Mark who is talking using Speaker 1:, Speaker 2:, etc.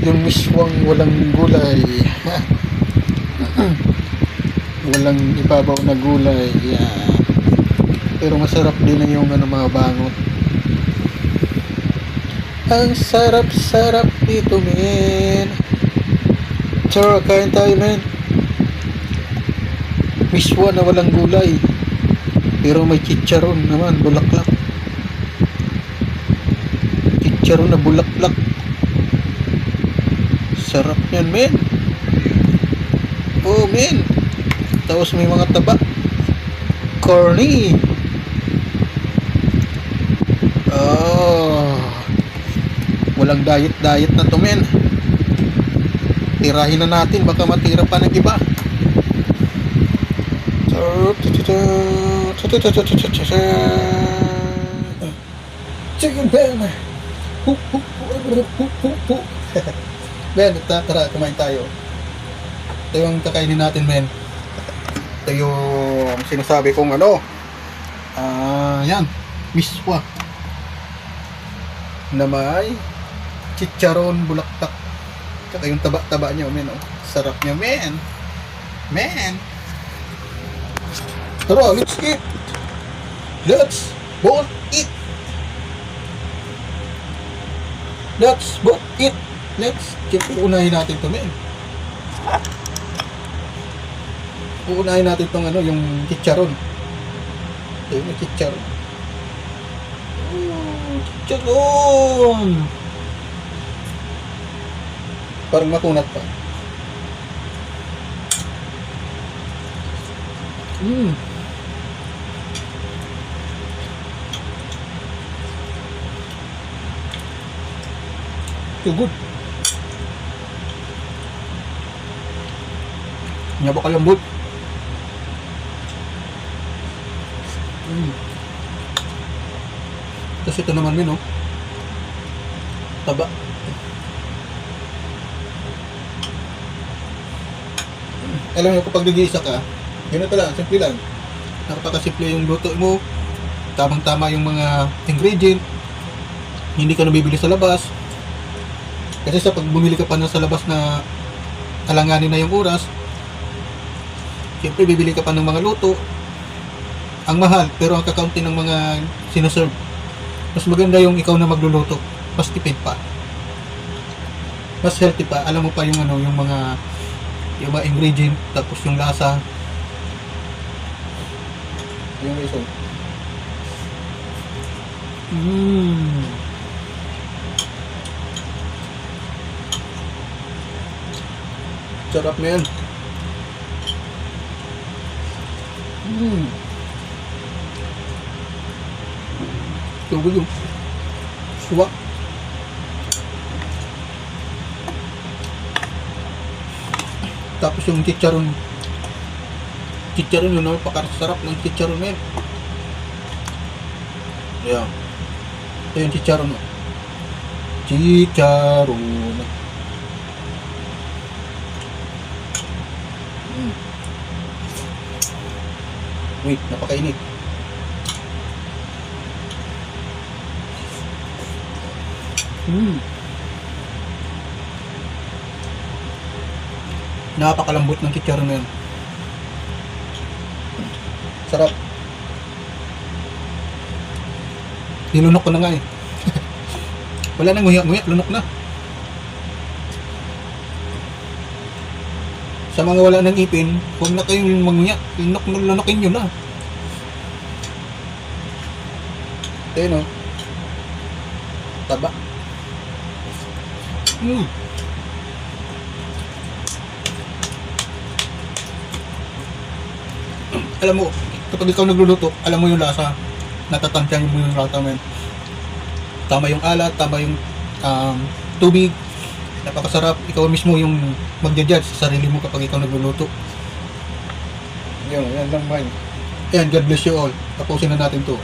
Speaker 1: yung miswang walang gulay. Walang ibabaw na gulay. Yeah. Pero masarap din na yung mga bangot. Ang sarap-sarap dito, men. Tara, kain tayo, men. Miswa na walang gulay. Pero may chicharon naman, bulaklak. Chicharon na bulaklak. Sarap yan, men. Oh, men. Tapos may mga taba. Corny. Oh. Walang diet na to, men. Tirahin na natin, baka matira pa ng iba. Chicken Ben. Ben, tara, kumain tayo. Ito yung kakainin natin, men. Ito yung sinasabi kong yan, miswa na may chicharon bulaklak. Tsaka yung taba-taba niya, men. Sarap niya, men. Men. Tara, let's eat. Let's both eat. Let's both eat. Let's unahin natin to, men. Uunahin natin tong yung chicharon. Ito yung chicharon. Chicharon. Parang makunat pa. Too good. Napakalambot. Tapos ito naman, men, taba. Alam niyo, kapag nag-iisa ka, ganito lang, simple lang. Napakasimple yung luto mo. Tamang-tama yung mga ingredient. Hindi ka nabibili sa labas. Kasi sa pag bumili ka pa na sa labas na alanganin na yung oras, siyempre bibili ka pa ng mga luto. Ang mahal, pero ang kakaunti ng mga sinaserve. Mas maganda yung ikaw na magluluto. Mas tipid pa. Mas healthy pa. Alam mo pa yung yung mga ingredient, tapos yung lasa. Yung result. Sarap na yan. Tunggu yung suwak. Tapos yung chicharon yun, napakasarap ng chicharon, men. Ayan. Ito yung chicharon. Chicharon. Wait, napakainit. Napakalambot ng chicharon na yun. Sarap. Nilunok ko na nga eh. Wala nang nguya-nguya, lunok na. Sa mga wala ng ipin, huwag na kayong manguya. Lunokin nyo na. Ito yun, taba. Alam mo, kapag ikaw nagluluto, alam mo yung lasa. Natatantyan mo yung lasa, men. Tama yung alat, tama yung tubig. Napakasarap. Ikaw mismo yung magja-judge sa sarili mo kapag ikaw nagluluto. Yan lang, man. Ayan, God bless you all. Tapusin na natin to.